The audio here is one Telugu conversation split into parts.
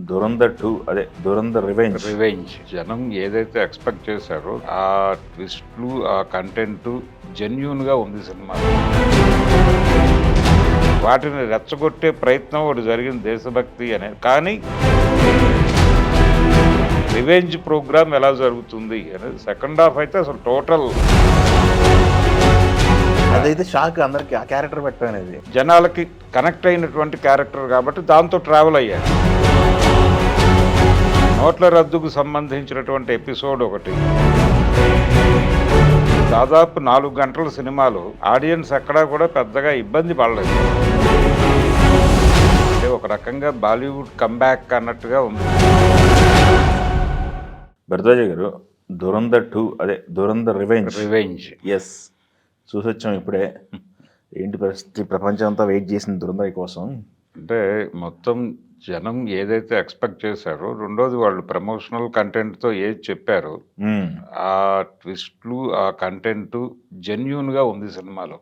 'దురంధర్ 2' అదే 'దురంధర్ రివెంజ్'. రివెంజ్ జనం ఏదైతే ఎక్స్పెక్ట్ చేశారో ఆ ట్విస్ట్లు ఆ కంటెంట్ జెన్యూన్గా ఉంది సినిమా. వాటిని రెచ్చగొట్టే ప్రయత్నం ఒకటి జరిగింది దేశభక్తి అనేది. కానీ రివెంజ్ ప్రోగ్రామ్ ఎలా జరుగుతుంది అనేది సెకండ్ హాఫ్ అయితే అసలు టోటల్ అదైతే షాక్ అందరికి ఆ క్యారెక్టర్ పెట్టడం అనేది. జనాలకి కనెక్ట్ అయినటువంటి క్యారెక్టర్ కాబట్టి దాంతో ట్రావెల్ అయ్యారు. నోట్ల రద్దుకు సంబంధించినటువంటి ఎపిసోడ్ ఒకటి దాదాపు 4 గంటల సినిమాలో ఆడియన్స్ ఎక్కడా కూడా పెద్దగా ఇబ్బంది పడలేదు. అంటే ఒక రకంగా బాలీవుడ్ కంబ్యాక్ అన్నట్టుగా ఉంది. భరద్వాజ గారు 'దురంధర్ 2' అదే 'దురంధర్ రివెంజ్'. రివెంజ్ ఎస్, చూసొచ్చాం ఇప్పుడే. ఏంటి పరిస్థితి? ప్రపంచం అంతా వెయిట్ చేసింది 'దురంధర్' కోసం. అంటే మొత్తం జనం ఏదైతే ఎక్స్పెక్ట్ చేశారో, రెండోది వాళ్ళు ప్రమోషనల్ కంటెంట్తో ఏది చెప్పారో ఆ ట్విస్ట్లు ఆ కంటెంట్ జెన్యూన్గా ఉంది సినిమాలో.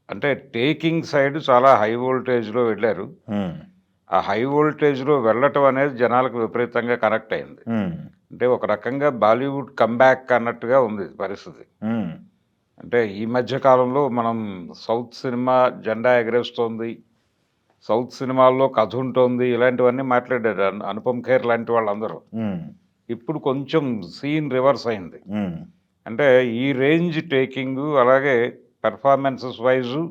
అంటే టేకింగ్ సైడ్ చాలా హై వోల్టేజ్లో వెళ్ళారు. ఆ హై వోల్టేజ్లో వెళ్ళటం అనేది జనాలకు విపరీతంగా కనెక్ట్ అయింది. అంటే ఒక రకంగా బాలీవుడ్ కంబ్యాక్ అన్నట్టుగా ఉంది పరిస్థితి. అంటే ఈ మధ్య కాలంలో మనం సౌత్ సినిమా జెండా ఎగరేస్తోంది, సౌత్ సినిమాల్లో కథ ఉంటుంది, ఇలాంటివన్నీ మాట్లాడారు అనుపమ్ ఖేర్ లాంటి వాళ్ళందరూ. ఇప్పుడు కొంచెం సీన్ రివర్స్ అయింది. అంటే ఈ రేంజ్ టేకింగ్ అలాగే పెర్ఫార్మెన్సెస్ వైజు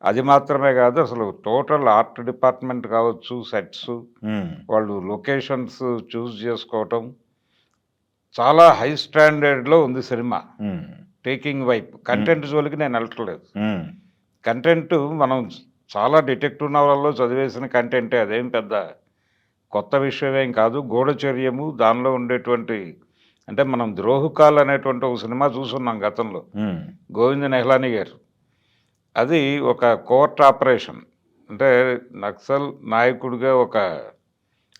అది మాత్రమే కాదు, అసలు టోటల్ ఆర్ట్ డిపార్ట్మెంట్ కావచ్చు, సెట్స్, వాళ్ళు లొకేషన్స్ చూస్ చేసుకోవటం చాలా హై స్టాండర్డ్లో ఉంది సినిమా. టేకింగ్ వైపు కంటెంట్ జోలికి నేను వెళ్ళట్లేదు. కంటెంట్ మనం చాలా డిటెక్టివ్ నవలల్లో చదివేసిన కంటెంటే, అదేం పెద్ద కొత్త విషయమేం కాదు. గూఢచర్యము దానిలో ఉండేటువంటి, అంటే మనం 'ద్రోహుకాల్' అనేటువంటి ఒక సినిమా చూసున్నాం గతంలో, గోవింద్ నిహలానీ గారు. అది ఒక కోర్ట్ ఆపరేషన్, అంటే నక్సల్ నాయకుడిగా ఒక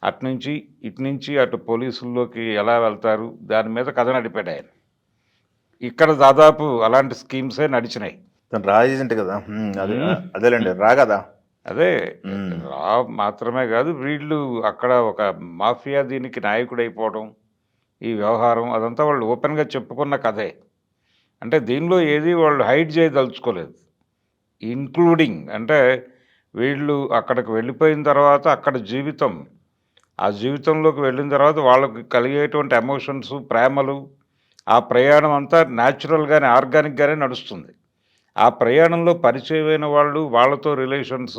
అటునుంచి ఇటునుంచి అటు పోలీసుల్లోకి ఎలా వెళ్తారు దాని మీద కథ నడిపాడు ఆయన. ఇక్కడ దాదాపు అలాంటి స్కీమ్సే నడిచినాయి. తను రా ఏజెంట్ కదా. అదే అదేలేండి, రా కదా. అదే రా మాత్రమే కాదు, వీళ్ళు అక్కడ ఒక మాఫియా దీనికి నాయకుడైపోవడం, ఈ వ్యవహారం అదంతా వాళ్ళు ఓపెన్గా చెప్పుకున్న కథే. అంటే దీనిలో ఏది వాళ్ళు హైడ్ చేయదలుచుకోలేదు. ఇంక్లూడింగ్ అంటే వీళ్ళు అక్కడికి వెళ్ళిపోయిన తర్వాత అక్కడ జీవితం, ఆ జీవితంలోకి వెళ్ళిన తర్వాత వాళ్ళకి కలిగేటువంటి ఎమోషన్స్, ప్రేమలు, ఆ ప్రయాణం అంతా న్యాచురల్గానే ఆర్గానిక్గానే నడుస్తుంది. ఆ ప్రయాణంలో పరిచయమైన వాళ్ళు, వాళ్ళతో రిలేషన్స్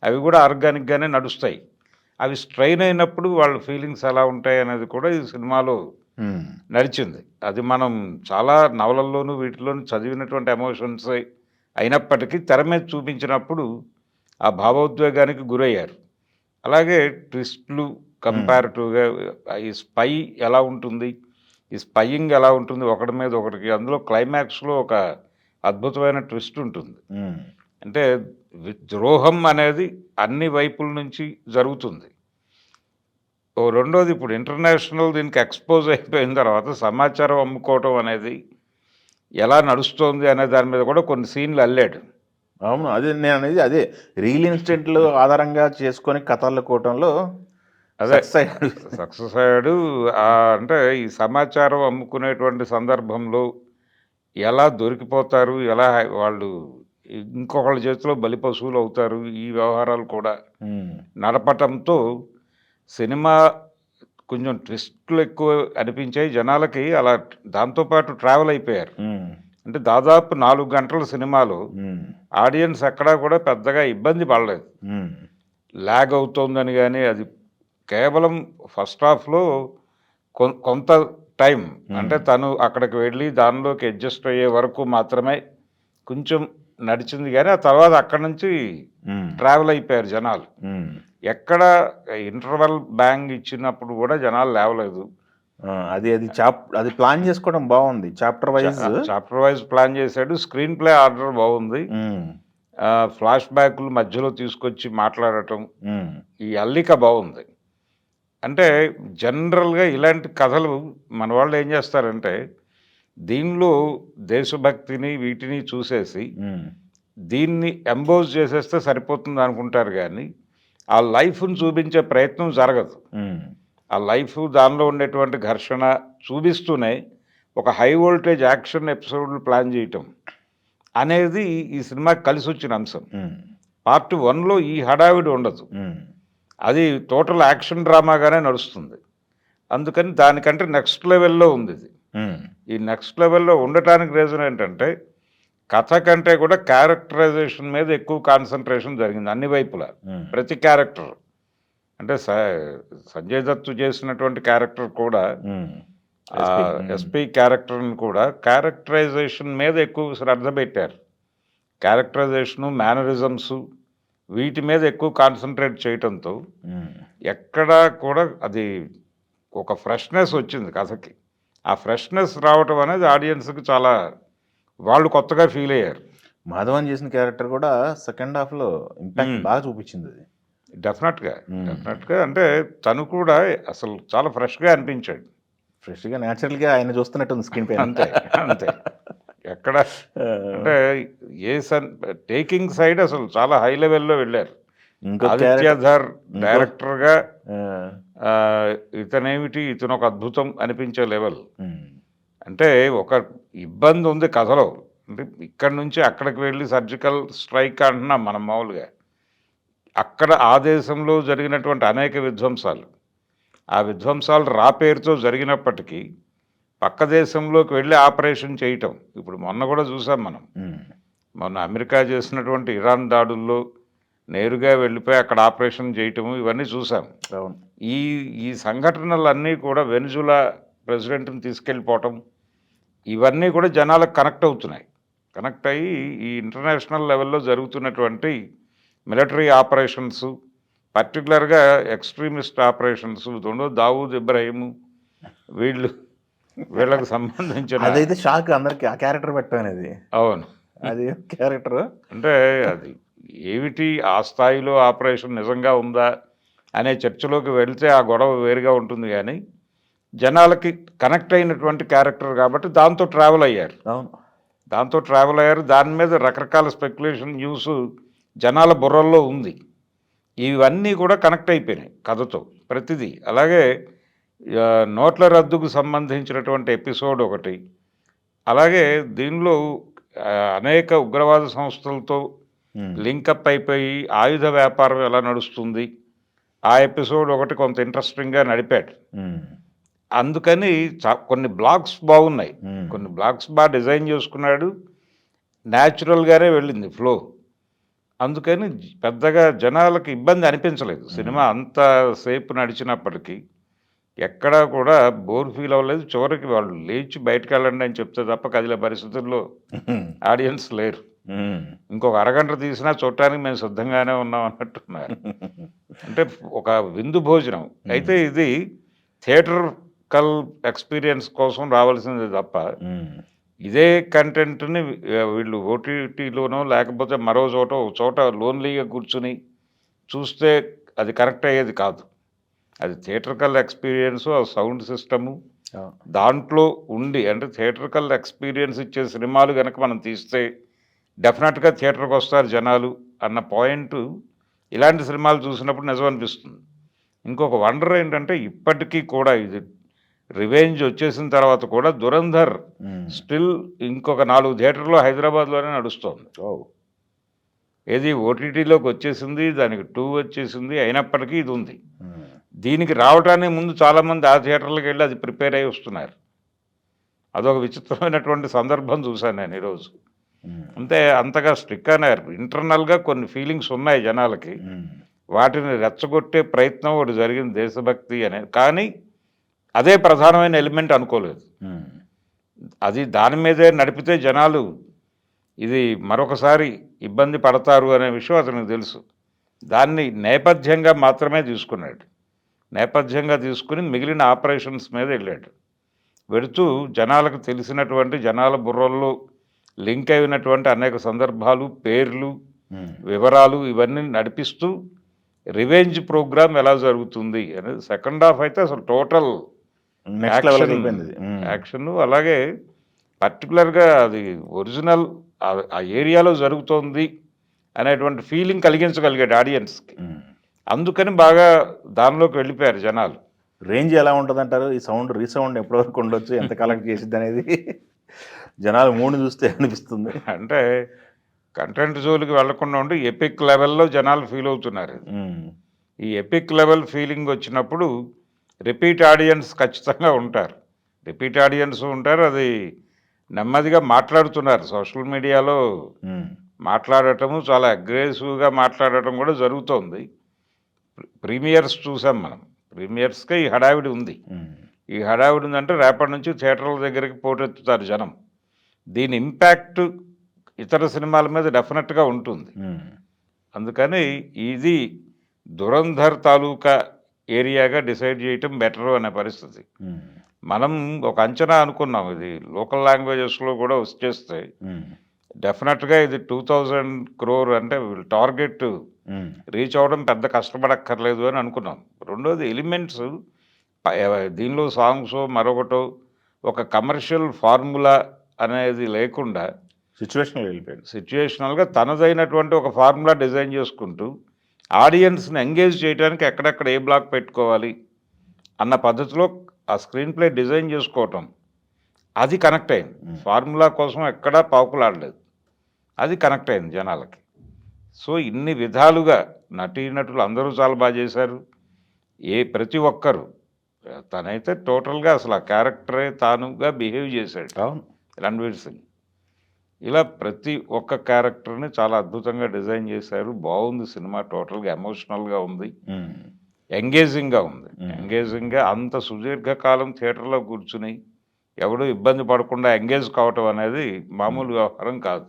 అవి కూడా ఆర్గానిక్గానే నడుస్తాయి. అవి స్ట్రెయిన్ అయినప్పుడు వాళ్ళ ఫీలింగ్స్ ఎలా ఉంటాయి అనేది కూడా ఈ సినిమాలో నడిచింది. అది మనం చాలా నవలల్లోనూ వీటిలోనూ చదివినటువంటి ఎమోషన్స్ అయినప్పటికీ తెర మీద చూపించినప్పుడు ఆ భావోద్వేగానికి గురయ్యారు. అలాగే ట్విస్ట్లు కంపారిటివ్గా ఈ స్పై ఎలా ఉంటుంది, ఈ స్పైయింగ్ ఎలా ఉంటుంది ఒకటి మీద ఒకటికి, అందులో క్లైమాక్స్లో ఒక అద్భుతమైన ట్విస్ట్ ఉంటుంది. అంటే ద్రోహం అనేది అన్ని వైపుల నుంచి జరుగుతుంది. రెండోది, ఇప్పుడు ఇంటర్నేషనల్ దీనికి ఎక్స్పోజ్ అయిపోయిన తర్వాత సమాచారం అమ్ముకోవటం అనేది ఎలా నడుస్తోంది అనే దాని మీద కూడా కొన్ని సీన్లు అల్లాడు. అవును, అదే నేను అనేది. అదే రియల్ ఇన్సిడెంట్లు ఆధారంగా చేసుకొని కథలు కోవటంలో అదే సక్సెస్ అయ్యాడు. అంటే ఈ సమాచారం అమ్ముకునేటువంటి సందర్భంలో ఎలా దొరికిపోతారు, ఎలా వాళ్ళు ఇంకొకళ్ళ చేతిలో బలిపశువులు అవుతారు, ఈ వ్యవహారాలు కూడా నడపటంతో సినిమా కొంచెం ట్విస్ట్లు ఎక్కువ అనిపించాయి జనాలకి. అలా దాంతోపాటు ట్రావెల్ అయిపోయారు. అంటే దాదాపు 4 గంటల సినిమాలో ఆడియన్స్ ఎక్కడా కూడా పెద్దగా ఇబ్బంది పడలేదు. ల్యాగ్ అవుతోందని కానీ, అది కేవలం ఫస్ట్ హాఫ్లో కొంత టైం, అంటే తను అక్కడికి వెళ్ళి దానిలోకి అడ్జస్ట్ అయ్యే వరకు మాత్రమే కొంచెం నడిచింది. కానీ ఆ తర్వాత అక్కడి నుంచి ట్రావెల్ అయిపోయారు జనాలు. ఎక్కడ ఇంటర్వెల్ బ్యాంగ్ ఇచ్చినప్పుడు కూడా జనాలు లేవలేదు. అది అది ప్లాన్ చేసుకోవడం బాగుంది. చాప్టర్ వైజ్ ప్లాన్ చేశాడు. స్క్రీన్ ప్లే ఆర్డర్ బాగుంది. ఫ్లాష్ బ్యాక్లు మధ్యలో తీసుకొచ్చి మాట్లాడటం, ఈ అల్లిక బాగుంది. అంటే జనరల్గా ఇలాంటి కథలు మన వాళ్ళు ఏం చేస్తారంటే, దీనిలో దేశభక్తిని వీటిని చూసేసి దీన్ని ఎంబోజ్ చేసేస్తే సరిపోతుంది అనుకుంటారు. కానీ ఆ లైఫ్ను చూపించే ప్రయత్నం జరగదు. ఆ లైఫ్ దానిలో ఉండేటువంటి ఘర్షణ చూపిస్తూనే ఒక హై వోల్టేజ్ యాక్షన్ ఎపిసోడ్లు ప్లాన్ చేయటం అనేది ఈ సినిమాకి కలిసి వచ్చిన అంశం. పార్ట్ 1లో ఈ హడావిడి ఉండదు, అది టోటల్ యాక్షన్ డ్రామాగానే నడుస్తుంది. అందుకని దానికంటే నెక్స్ట్ లెవెల్లో ఉంది ఇది. ఈ నెక్స్ట్ లెవెల్లో ఉండటానికి రీజన్ ఏంటంటే కథ కంటే కూడా క్యారెక్టరైజేషన్ మీద ఎక్కువ కాన్సన్ట్రేషన్ జరిగింది అన్ని వైపులా. ప్రతి క్యారెక్టర్ అంటే సంజయ్ దత్ చేసినటువంటి క్యారెక్టర్ కూడా ఎస్పీ క్యారెక్టర్ని కూడా క్యారెక్టరైజేషన్ మీద ఎక్కువ శ్రద్ధ పెట్టారు. క్యారెక్టరైజేషను, మేనరిజమ్స్ వీటి మీద ఎక్కువ కాన్సన్ట్రేట్ చేయటంతో ఎక్కడా కూడా అది ఒక ఫ్రెష్నెస్ వచ్చింది కథకి. ఆ ఫ్రెష్నెస్ రావటం అనేది ఆడియన్స్కి చాలా వాళ్ళు కొత్తగా ఫీల్ అయ్యారు. మాధవన్ చేసిన క్యారెక్టర్ కూడా సెకండ్ హాఫ్లో ఇంపాక్ట్ బాగా చూపించింది అది. డెఫినెట్గా అంటే తను కూడా అసలు చాలా ఫ్రెష్గా అనిపించాడు. ఫ్రెష్గా న్యాచురల్గా ఆయన చూస్తున్నట్టుంది స్క్రీన్ పైన. అంతే అంతే ఎక్కడ అంటే టేకింగ్ సైడ్ అసలు చాలా హై లెవెల్లో వెళ్ళారు. ఆదిత్యధర్ డైరెక్టర్గా ఇతను ఒక అద్భుతం అనిపించే లెవెల్. అంటే ఒక ఇబ్బంది ఉంది కథలో. అంటే ఇక్కడి నుంచి అక్కడికి వెళ్ళి సర్జికల్ స్ట్రైక్ అంటున్నాం మనం మామూలుగా. అక్కడ ఆ దేశంలో జరిగినటువంటి అనేక విధ్వంసాలు, ఆ విధ్వంసాలు పేరుతో జరిగినప్పటికీ పక్క దేశంలోకి వెళ్ళి ఆపరేషన్ చేయటం. ఇప్పుడు మొన్న కూడా చూసాం మనం. మొన్న అమెరికా చేసినటువంటి ఇరాన్ దాడుల్లో నేరుగా వెళ్ళిపోయి అక్కడ ఆపరేషన్ చేయటము ఇవన్నీ చూసాం. ఈ సంఘటనలన్నీ కూడా వెనిజులా ప్రెసిడెంట్ని తీసుకెళ్ళిపోవటం ఇవన్నీ కూడా జనాలకు కనెక్ట్ అయ్యి ఈ ఇంటర్నేషనల్ లెవెల్లో జరుగుతున్నటువంటి మిలిటరీ ఆపరేషన్స్, పర్టికులర్గా ఎక్స్ట్రీమిస్ట్ ఆపరేషన్స్, దావూద్ ఇబ్రాహిం వీళ్ళకు సంబంధించిన అదైతే షాక్ అందరికి ఆ క్యారెక్టర్ పెట్టనేది. అవును, అది క్యారెక్టర్ అంటే అది ఏమిటి ఆ స్థాయిలో ఆపరేషన్ నిజంగా ఉందా అనే చర్చలోకి వెళ్తే ఆ గొడవ వేరుగా ఉంటుంది. కానీ జనాలకి కనెక్ట్ అయినటువంటి క్యారెక్టర్ కాబట్టి దాంతో ట్రావెల్ అయ్యారు. దాని మీద రకరకాల స్పెక్యులేషన్ న్యూస్ జనాల బుర్రల్లో ఉంది. ఇవన్నీ కూడా కనెక్ట్ అయిపోయినాయి కథతో ప్రతిదీ. అలాగే నోట్ల రద్దుకు సంబంధించినటువంటి ఎపిసోడ్ ఒకటి, అలాగే దీనిలో అనేక ఉగ్రవాద సంస్థలతో లింకప్ అయిపోయి ఆయుధ వ్యాపారం ఎలా నడుస్తుంది ఆ ఎపిసోడ్ ఒకటి కొంత ఇంట్రెస్టింగ్గా నడిపాడు. అందుకని కొన్ని బ్లాక్స్ బాగున్నాయి, కొన్ని బ్లాక్స్ బాగా డిజైన్ చేసుకున్నాడు, న్యాచురల్గానే వెళ్ళింది ఫ్లో. అందుకని పెద్దగా జనాలకు ఇబ్బంది అనిపించలేదు. సినిమా అంతసేపు నడిచినప్పటికీ ఎక్కడా కూడా బోర్ ఫీల్ అవ్వలేదు. చివరికి వాళ్ళు లేచి బయటకు వెళ్ళండి అని చెప్తే తప్ప కదిలే పరిస్థితుల్లో ఆడియన్స్ లేరు. ఇంకొక అరగంట తీసినా చూడటానికి మేము సిద్ధంగానే ఉన్నాం అన్నట్టున్నారు. అంటే ఒక విందు భోజనం. అయితే ఇది థియేటర్కల్ ఎక్స్పీరియన్స్ కోసం రావాల్సింది తప్ప ఇదే కంటెంట్ని వీళ్ళు ఓటీటీలోనో లేకపోతే మరో చోట లోన్లీగా కూర్చుని చూస్తే అది కరెక్ట్ అయ్యేది కాదు. అది థియేటర్కల్ ఎక్స్పీరియన్స్, ఆ సౌండ్ సిస్టము దాంట్లో ఉండి, అంటే థియేటర్కల్ ఎక్స్పీరియన్స్ ఇచ్చే సినిమాలు కనుక మనం తీస్తే డెఫినెట్గా థియేటర్కి వస్తారు జనాలు అన్న పాయింట్ ఇలాంటి సినిమాలు చూసినప్పుడు నిజం అనిపిస్తుంది. ఇంకొక వండర్ ఏంటంటే ఇప్పటికీ కూడా ఇది రివెంజ్ వచ్చేసిన తర్వాత కూడా దురంధర్ స్టిల్ ఇంకొక 4 థియేటర్లో హైదరాబాద్లోనే నడుస్తోంది. ఏది ఓటీటీలోకి వచ్చేసింది, దానికి 2 వచ్చేసింది, అయినప్పటికీ ఇది ఉంది. దీనికి రావడానికి ముందు చాలామంది ఆ థియేటర్లకు వెళ్ళి అది ప్రిపేర్ అయ్యి వస్తున్నారు. అదొక విచిత్రమైనటువంటి సందర్భం చూశాను నేను ఈరోజు. అంతే, అంతగా స్ట్రిక్ అన్నారు. ఇంటర్నల్గా కొన్ని ఫీలింగ్స్ ఉన్నాయి జనాలకి, వాటిని రెచ్చగొట్టే ప్రయత్నం ఒకటి జరిగింది దేశభక్తి అనేది. కానీ అదే ప్రధానమైన ఎలిమెంట్ అనుకోలేదు. అది దాని మీదే నడిపితే జనాలు ఇది మరొకసారి ఇబ్బంది పడతారు అనే విషయం అతనికి తెలుసు. దాన్ని నేపథ్యంగా మాత్రమే తీసుకున్నాడు. నేపథ్యంగా తీసుకుని మిగిలిన ఆపరేషన్స్ మీద వెళ్ళాడు. వెళుతూ జనాలకు తెలిసినటువంటి, జనాల బుర్రల్లో లింక్ అయినటువంటి అనేక సందర్భాలు, పేర్లు, వివరాలు ఇవన్నీ నడిపిస్తూ రివెంజ్ ప్రోగ్రామ్ ఎలా జరుగుతుంది అనేది. సెకండ్ హాఫ్ అయితే అసలు టోటల్ యాక్షన్, అలాగే పర్టికులర్గా అది ఒరిజినల్ ఆ ఏరియాలో జరుగుతోంది అనేటువంటి ఫీలింగ్ కలిగించగలిగాడు ఆడియన్స్కి. అందుకని బాగా దానిలోకి వెళ్ళిపోయారు జనాలు. రేంజ్ ఎలా ఉంటుంది అంటారు? ఈ సౌండ్ రీసౌండ్ ఎప్పటి వరకు ఉండొచ్చు, ఎంత కలెక్ట్ చేసిద్ది అనేది జనాలు మూడ్ని చూస్తే అనిపిస్తుంది. అంటే కంటెంట్ జోలికి వెళ్లకుండా ఉండి ఎపిక్ లెవెల్‌లో జనాలు ఫీల్ అవుతున్నారు. ఈ ఎపిక్ లెవెల్ ఫీలింగ్ వచ్చినప్పుడు రిపీట్ ఆడియన్స్ ఖచ్చితంగా ఉంటారు. రిపీట్ ఆడియన్స్ ఉంటారు. అది నెమ్మదిగా మాట్లాడుతున్నారు. సోషల్ మీడియాలో మాట్లాడటము చాలా అగ్రెసివ్‌గా మాట్లాడటం కూడా జరుగుతోంది. ప్రీమియర్స్ చూసాం మనం. ప్రీమియర్స్‌కే ఈ హడావిడి ఉంది. ఈ హడావిడి ఉందంటే రేపటి నుంచి థియేటర్ల దగ్గరికి పోటెత్తుతారు జనం. దీని ఇంపాక్ట్ ఇతర సినిమాల మీద డెఫినెట్‌గా ఉంటుంది. అందుకని ఇది దురంధర్ తాలూకా ఏరియాగా డిసైడ్ చేయటం బెటరు అనే పరిస్థితి. మనం ఒక అంచనా అనుకున్నాం, ఇది లోకల్ లాంగ్వేజెస్లో కూడా వచ్చేస్తే డెఫినెట్గా ఇది 2000 crore అంటే టార్గెట్ రీచ్ అవ్వడం పెద్ద కష్టపడక్కర్లేదు అని అనుకున్నాం. రెండోది ఎలిమెంట్స్ దీనిలో సాంగ్స్ మరొకటో ఒక కమర్షియల్ ఫార్ములా అనేది లేకుండా సిచ్యువేషనల్గా తనదైనటువంటి ఒక ఫార్ములా డిజైన్ చేసుకుంటూ ఆడియన్స్ని ఎంగేజ్ చేయడానికి ఎక్కడెక్కడ ఏ బ్లాక్ పెట్టుకోవాలి అన్న పద్ధతిలో ఆ స్క్రీన్ ప్లే డిజైన్ చేసుకోవటం, అది కనెక్ట్ అయింది. ఫార్ములా కోసం ఎక్కడా పాకులాడలేదు, అది కనెక్ట్ అయింది జనాలకి. సో ఇన్ని విధాలుగా నటీనటులు అందరూ చాలా బాగా చేశారు. ప్రతి ఒక్కరు తనైతే టోటల్గా అసలు ఆ క్యారెక్టరే తానుగా బిహేవ్ చేశాడు రణ్వీర్ సింగ్. ఇలా ప్రతి ఒక్క క్యారెక్టర్ని చాలా అద్భుతంగా డిజైన్ చేశారు. బాగుంది సినిమా, టోటల్గా ఎమోషనల్గా ఉంది, ఎంగేజింగ్గా ఉంది. ఎంగేజింగ్గా అంత సుదీర్ఘకాలం థియేటర్లో కూర్చుని ఎవడూ ఇబ్బంది పడకుండా ఎంగేజ్ కావటం అనేది మామూలు వ్యవహారం కాదు.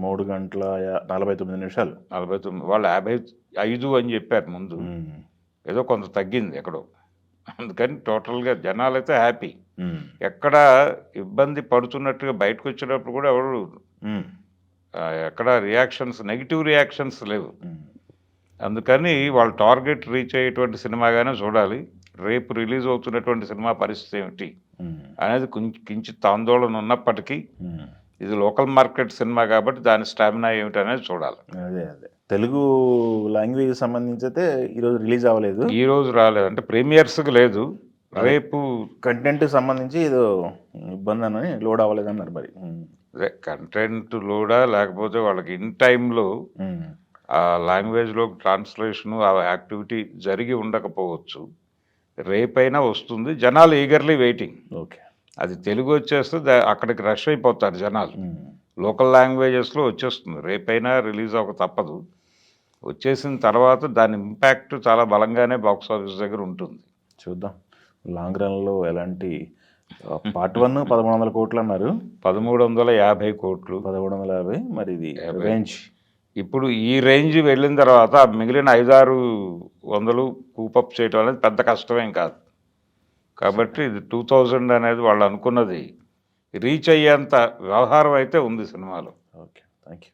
3 గంటల 49 నిమిషాలు. 49 వాళ్ళు 55 అని చెప్పారు ముందు, ఏదో కొంత తగ్గింది ఎక్కడో. అందుకని టోటల్గా జనాలైతే హ్యాపీ. ఎక్కడ ఇబ్బంది పడుతున్నట్టుగా బయటకు వచ్చినప్పుడు కూడా ఎవరు ఎక్కడ రియాక్షన్స్, నెగిటివ్ రియాక్షన్స్ లేవు. అందుకని వాళ్ళు టార్గెట్ రీచ్ అయ్యేటువంటి సినిమాగానే చూడాలి. రేపు రిలీజ్ అవుతున్నటువంటి సినిమా పరిస్థితి ఏమిటి అనేది కించిత్ ఆందోళన ఉన్నప్పటికీ ఇది లోకల్ మార్కెట్ సినిమా కాబట్టి దాని స్టామినా ఏమిటి అనేది చూడాలి. అదే తెలుగు లాంగ్వేజ్ సంబంధించి అయితే ఈరోజు రిలీజ్ అవ్వలేదు, ఈరోజు రాలేదు, అంటే ప్రీమియర్స్కి లేదు. రేపు కంటెంట్ సంబంధించి ఏదో ఇబ్బంది అని లోడ్ అవ్వలేదు అన్నారు. మరి అదే కంటెంట్ లోడా లేకపోతే వాళ్ళకి ఇన్ టైంలో ఆ లాంగ్వేజ్లో ట్రాన్స్లేషను ఆ యాక్టివిటీ జరిగి ఉండకపోవచ్చు. రేపైనా వస్తుంది. జనాలు ఈగర్లీ వెయిటింగ్. ఓకే, అది తెలుగు వచ్చేస్తే అక్కడికి రష్ అయిపోతారు జనాలు. లోకల్ లాంగ్వేజెస్లో వచ్చేస్తుంది. రేపైనా రిలీజ్ అవ్వక తప్పదు. వచ్చేసిన తర్వాత దాని ఇంపాక్ట్ చాలా బలంగానే బాక్స్ ఆఫీస్ దగ్గర ఉంటుంది. చూద్దాం లాంగ్ రన్లో ఎలాంటి. పార్ట్ 1 1100 కోట్లు అన్నారు, 1350 కోట్లు, 1350. మరి ఇది రేంజ్ ఇప్పుడు ఈ రేంజ్ వెళ్ళిన తర్వాత మిగిలిన 500-600 కూపప్ చేయడం అనేది పెద్ద కష్టమేం కాదు. కాబట్టి ఇది 2000 అనేది వాళ్ళు అనుకున్నది రీచ్ అయ్యేంత వ్యవహారం అయితే ఉంది సినిమాలో. Okay, thank you.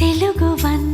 Telugu one